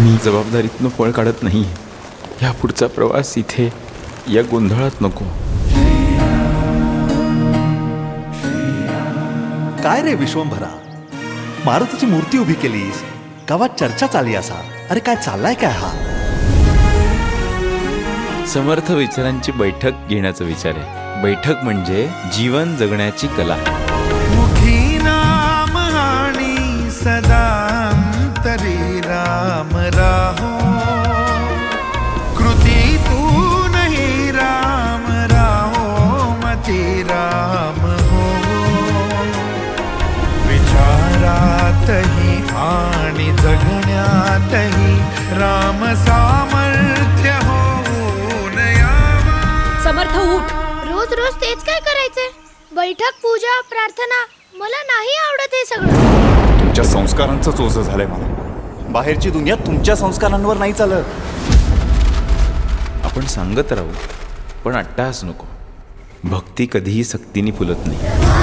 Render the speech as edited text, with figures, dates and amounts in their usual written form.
मी जबाबदारीतनं पळ काढत नाही. या पुढचा प्रवास इथे या गोंधळात नको. काय रे विश्वंभरा, मारुतीची मूर्ती उभी केलीस, गावात चर्चा चालली असा. अरे काय चाललाय काय हा? समर्थ विचारांची बैठक घेण्याचा विचार आहे. बैठक म्हणजे जीवन जगण्याची कला. मुखी नाम आणि सदा अंतरी राम राहो, कृती तू नहीं राम राहो, मती राम हो. विचारातही आणि जगण्यातही राम सामर्थ्य होऊन यावा. समर्थ उठ. रोज रोज तेच काय करायचंय? बैठक, पूजा, प्रार्थना, मला नाही आवडत हे सगळं. तुमच्या संस्कारांचंच ओझं झालंय मला. बाहेरची दुनिया तुमच्या संस्कारांवर नाही चालत. आपण सांगत राहू पण अट्टाहास नको. भक्ती कधीही सक्तीने फुलत नाही.